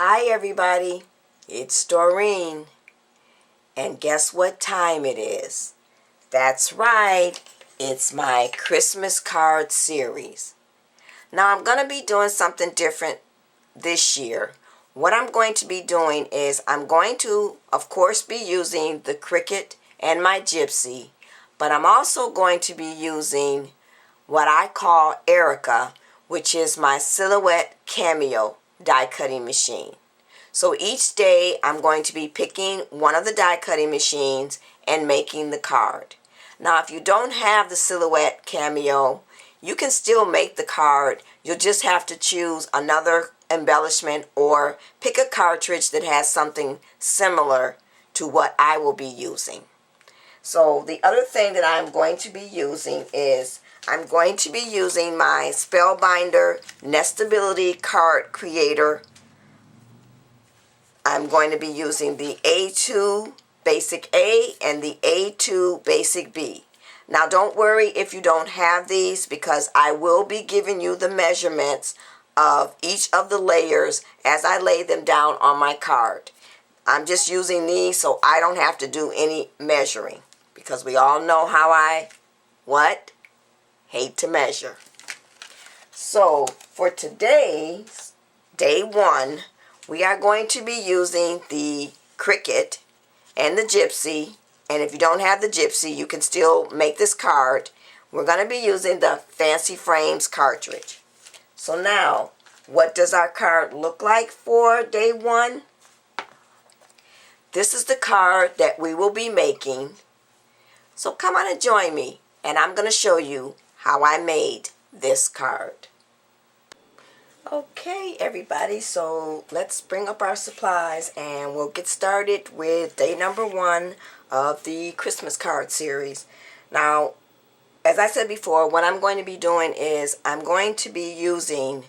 Hi everybody, it's Doreen, and guess what time it is? That's right, it's my Christmas card series. Now I'm going to be doing something different this year. What I'm going to be doing is I'm going to, of course, be using the Cricut and my Gypsy, but I'm also going to be using what I call Erica, which is my Silhouette Cameo die cutting machine. So each day I'm going to be picking one of the die cutting machines and making the card. Now if you don't have the Silhouette Cameo, you can still make the card. You'll just have to choose another embellishment or pick a cartridge that has something similar to what I will be using. So the other thing that I'm going to be using is I'm going to be using my Spellbinder Nestability card creator. I'm going to be using the A2 Basic A and the A2 Basic B. Now don't worry if you don't have these, because I will be giving you the measurements of each of the layers as I lay them down on my card. I'm just using these so I don't have to do any measuring, because we all know how I hate to measure. So for today's day one, we are going to be using the Cricut and the Gypsy. And if you don't have the Gypsy, you can still make this card. We're going to be using the Fancy Frames Cartridge. So now, what does our card look like for day one? This is the card that we will be making. So come on and join me, and I'm going to show you how I made this card. Okay everybody, so let's bring up our supplies and we'll get started with day number one of the Christmas card series. Now, as I said before, what I'm going to be doing is I'm going to be using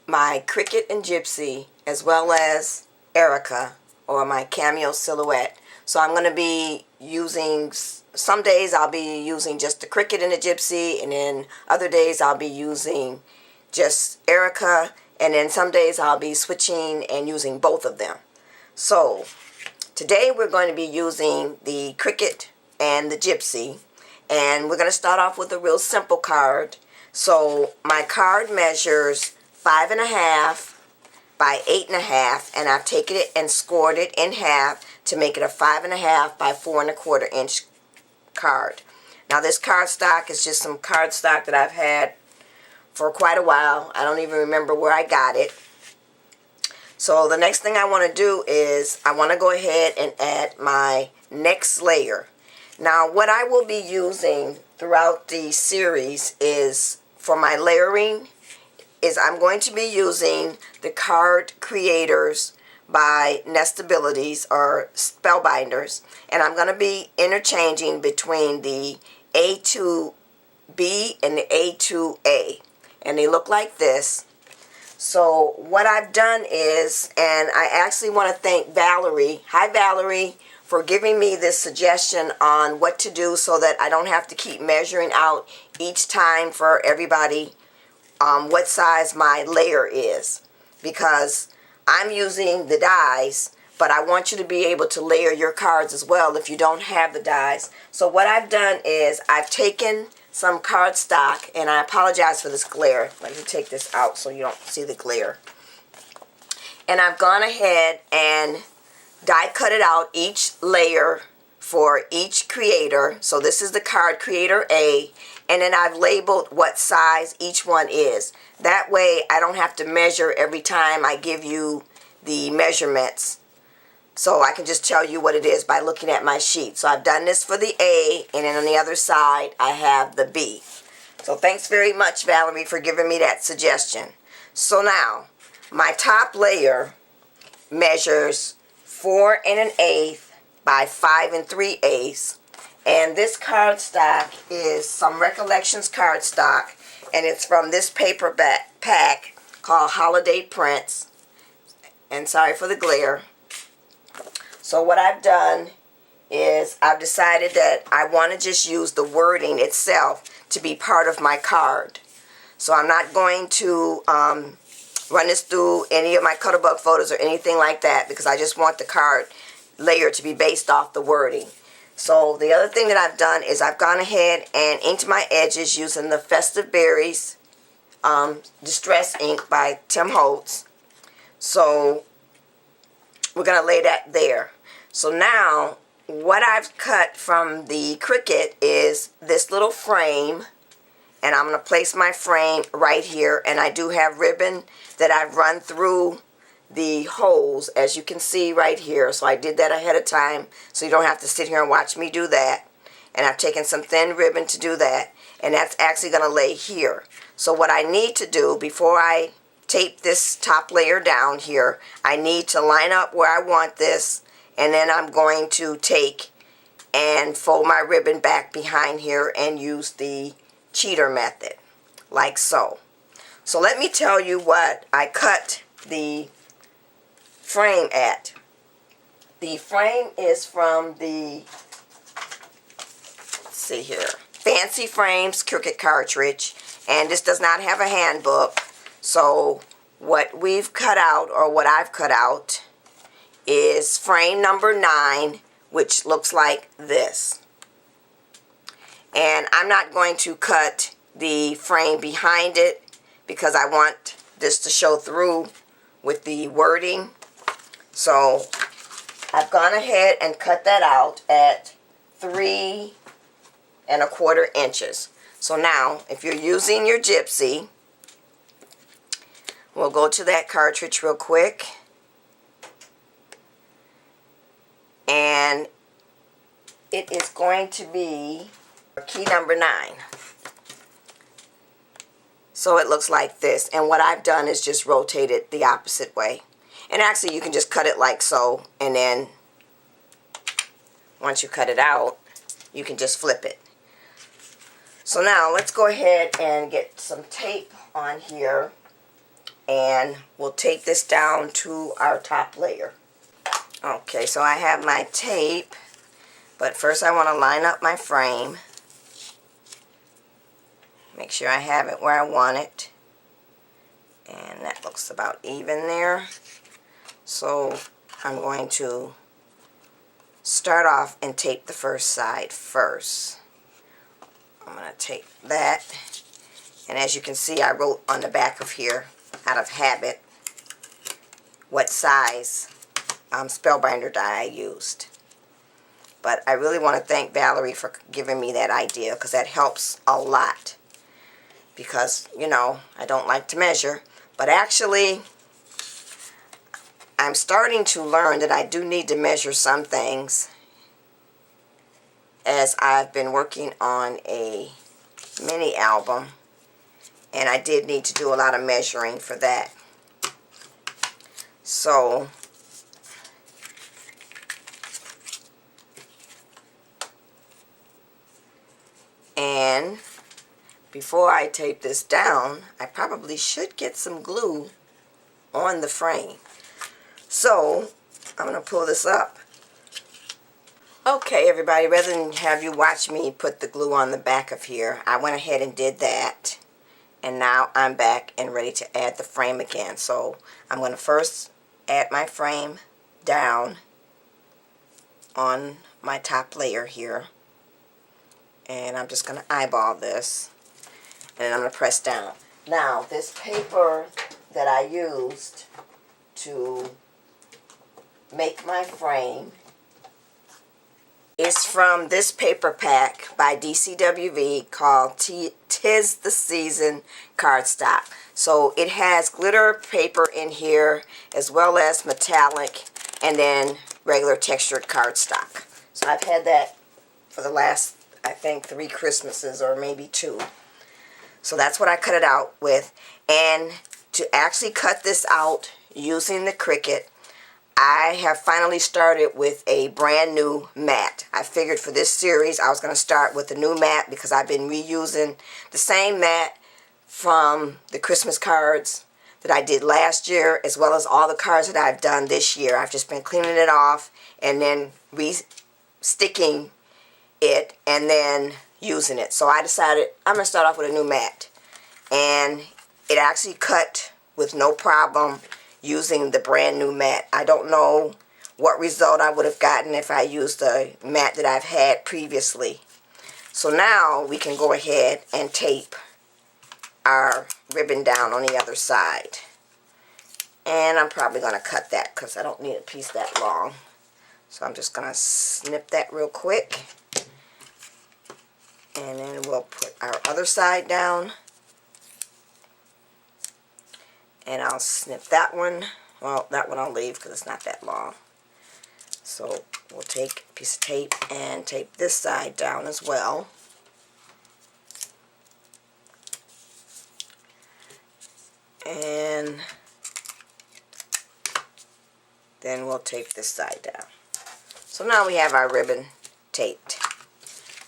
my Cricut and Gypsy as well as Erica, or my Cameo Silhouette. So I'm going to be using, some days I'll be using just the Cricut and the Gypsy, and then other days I'll be using just Erica, and then some days I'll be switching and using both of them. So today we're going to be using the Cricut and the Gypsy, and we're going to start off with a real simple card. So my card measures 5.5 by 8.5, and I've taken it and scored it in half to make it a 5.5 by 4.25 inch card. Now this card stock is just some card stock that I've had for quite a while. I don't even remember where I got it. So the next thing I want to do is I want to go ahead and add my next layer. Now what I will be using throughout the series is, for my layering, is I'm going to be using the Card Creators by Nestabilities, or Spellbinders, and I'm going to be interchanging between the A2B and the A2A, and they look like this. So what I've done is, and I actually want to thank Valerie, hi Valerie, for giving me this suggestion on what to do so that I don't have to keep measuring out each time for everybody what size my layer is, because I'm using the dies, but I want you to be able to layer your cards as well if you don't have the dies. So what I've done is I've taken some cardstock, and I apologize for this glare. Let me take this out so you don't see the glare. And I've gone ahead and die cut it out, each layer for each creator. So this is the Card Creator A, and then I've labeled what size each one is. That way I don't have to measure every time I give you the measurements. So I can just tell you what it is by looking at my sheet. So I've done this for the A, and then on the other side I have the B. So thanks very much, Valerie, for giving me that suggestion. So now my top layer measures 4 1/8 by 5 3/8, and this cardstock is some Recollections cardstock, and it's from this paper pack called Holiday Prints. And sorry for the glare. So what I've done is I've decided that I want to just use the wording itself to be part of my card. So I'm not going to run this through any of my Cutterbug photos or anything like that, because I just want the card layer to be based off the wording. So the other thing that I've done is I've gone ahead and inked my edges using the Festive Berries Distress Ink by Tim Holtz. So we're going to lay that there. So now what I've cut from the Cricut is this little frame, and I'm going to place my frame right here, and I do have ribbon that I've run through the holes, as you can see right here. So I did that ahead of time so you don't have to sit here and watch me do that. And I've taken some thin ribbon to do that, and that's actually going to lay here. So what I need to do before I tape this top layer down here, I need to line up where I want this, and then I'm going to take and fold my ribbon back behind here and use the cheater method, like so. So let me tell you what I cut the frame at. The frame is from the, let's see here, Fancy Frames Cricut Cartridge, and this does not have a handbook. So what we've cut out, or what I've cut out, is frame number 9, which looks like this. And I'm not going to cut the frame behind it because I want this to show through with the wording. So I've gone ahead and cut that out at 3 1/4 inches. So now, if you're using your Gypsy, we'll go to that cartridge real quick. And it is going to be key number 9. So it looks like this. And what I've done is just rotate it the opposite way. And actually you can just cut it like so, and then once you cut it out, you can just flip it. So now let's go ahead and get some tape on here, and we'll tape this down to our top layer. Okay, so I have my tape, but first I want to line up my frame. Make sure I have it where I want it. And that looks about even there. So I'm going to start off and tape the first side first. I'm going to tape that. And as you can see, I wrote on the back of here, out of habit, what size Spellbinder die I used. But I really want to thank Valerie for giving me that idea, because that helps a lot. Because, you know, I don't like to measure. But actually, I'm starting to learn that I do need to measure some things, as I've been working on a mini album, and I did need to do a lot of measuring for that. So and before I tape this down, I probably should get some glue on the frame. So I'm going to pull this up. Okay, everybody, rather than have you watch me put the glue on the back of here, I went ahead and did that. And now I'm back and ready to add the frame again. So I'm going to first add my frame down on my top layer here. And I'm just going to eyeball this. And I'm going to press down. Now, this paper that I used to make my frame is from this paper pack by DCWV called Tis the Season cardstock. So it has glitter paper in here, as well as metallic, and then regular textured cardstock. So I've had that for the last, I think, 3 Christmases, or maybe 2. So that's what I cut it out with. And to actually cut this out using the Cricut, I have finally started with a brand new mat. I figured for this series I was going to start with a new mat, because I've been reusing the same mat from the Christmas cards that I did last year, as well as all the cards that I've done this year. I've just been cleaning it off and then re-sticking it and then using it. So I decided I'm going to start off with a new mat. And it actually cut with no problem using the brand new mat. I don't know what result I would have gotten if I used the mat that I've had previously. So now we can go ahead and tape our ribbon down on the other side. And I'm probably going to cut that because I don't need a piece that long. So I'm just going to snip that real quick. And then we'll put our other side down. And I'll snip that one. Well, that one I'll leave because it's not that long. So we'll take a piece of tape and tape this side down as well. And then we'll tape this side down. So now we have our ribbon taped.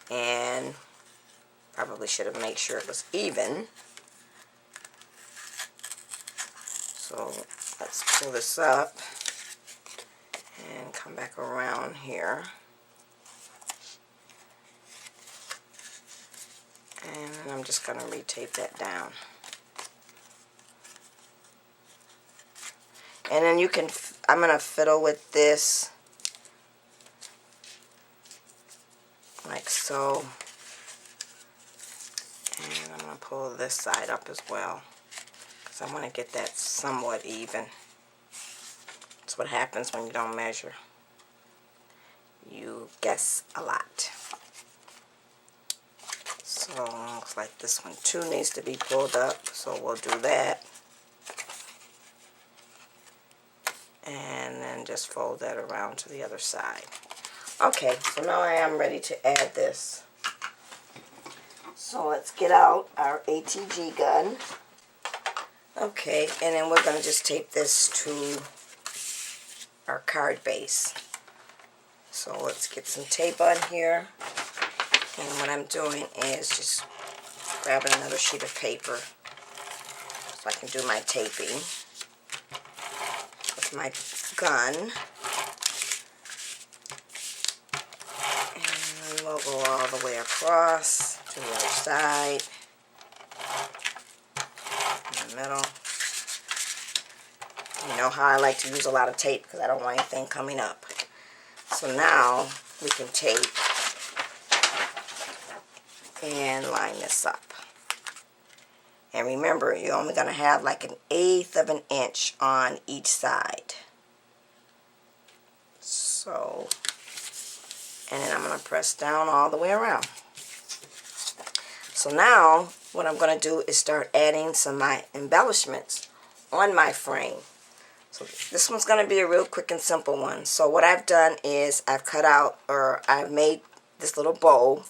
And probably should have made sure it was even. So let's pull this up and come back around here. And I'm just going to retape that down. And then you can, I'm going to fiddle with this like so. And I'm going to pull this side up as well, because I want to get that somewhat even. That's what happens when you don't measure. You guess a lot. So looks like this one too needs to be pulled up, so we'll do that. And then just fold that around to the other side. Okay, so now I am ready to add this. So let's get out our ATG gun. Okay, and then we're going to just tape this to our card base. So let's get some tape on here. And what I'm doing is just grabbing another sheet of paper so I can do my taping with my gun. And we'll go all the way across to the other side, in the middle. You know how I like to use a lot of tape because I don't want anything coming up. So now we can tape and line this up. And remember, you're only going to have like 1/8 of an inch on each side. So, and then I'm going to press down all the way around. So now what I'm going to do is start adding some of my embellishments on my frame. So this one's going to be a real quick and simple one. So what I've done is I've cut out, or I've made this little bow.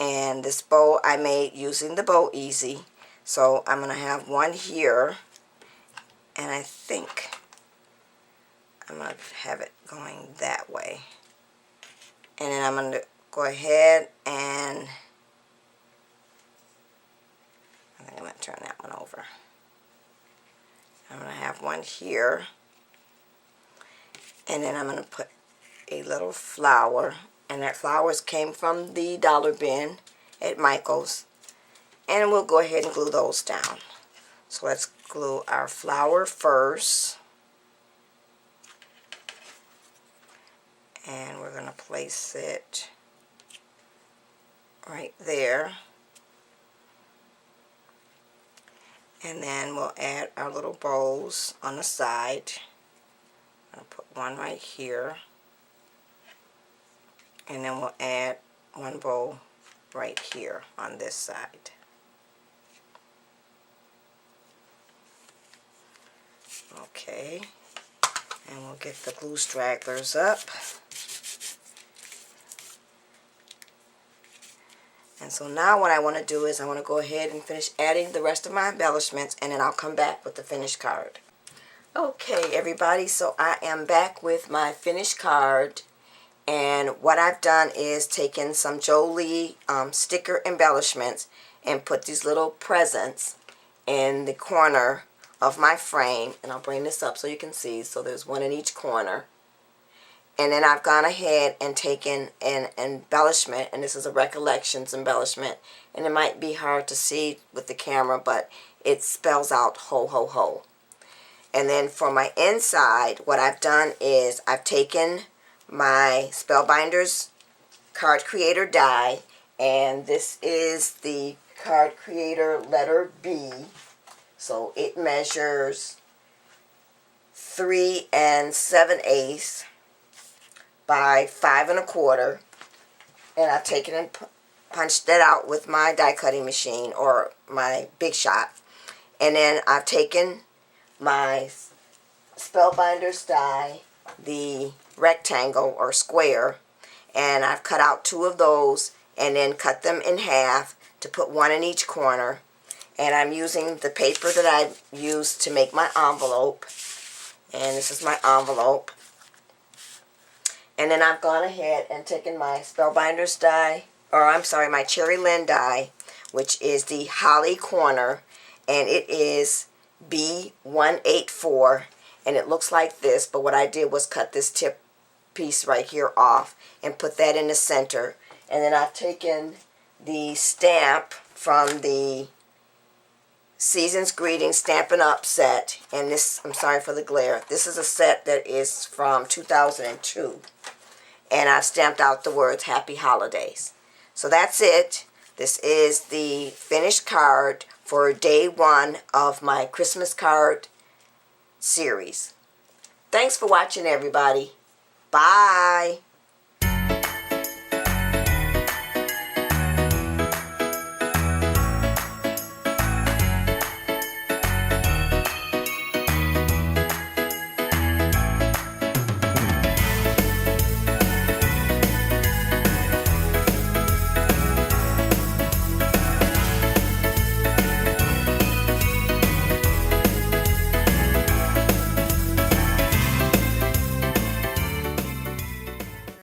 And this bow I made using the Bow Easy. So I'm going to have one here. And I think I'm going to have it going that way. And then I'm going to go ahead and I think I'm going to turn that one over. I'm going to have one here. And then I'm going to put a little flower. And that flowers came from the dollar bin at Michael's. And we'll go ahead and glue those down. So let's glue our flower first. And we're going to place it right there. And then we'll add our little bows on the side. I'm going to put one right here. And then we'll add one bow right here on this side. Okay, and we'll get the glue stragglers up. And so now what I want to do is I want to go ahead and finish adding the rest of my embellishments, and then I'll come back with the finished card. Okay everybody, so I am back with my finished card. And what I've done is taken some Jolie sticker embellishments and put these little presents in the corner of my frame. And I'll bring this up so you can see. So there's one in each corner. And then I've gone ahead and taken an embellishment, and this is a Recollections embellishment. And it might be hard to see with the camera, but it spells out ho ho ho. And then for my inside, what I've done is I've taken my Spellbinders card creator die, and this is the card creator letter B. So it measures 3 7/8 by 5 1/4, and I've taken and punched that out with my die cutting machine or my Big Shot. And then I've taken my Spellbinders die, the rectangle or square, and I've cut out 2 of those and then cut them in half to put 1 in each corner. And I'm using the paper that I used to make my envelope, and this is my envelope. And then I've gone ahead and taken my Spellbinders die, or I'm sorry, my Cherry Lynn die, which is the Holly corner, and it is B184, and it looks like this, but what I did was cut this tip piece right here off and put that in the center. And then I've taken the stamp from the Season's Greetings Stampin' Up set, and this, I'm sorry for the glare, this is a set that is from 2002, and I've stamped out the words Happy Holidays. So that's it. This is the finished card for day 1 of my Christmas card series. Thanks for watching, everybody. Bye.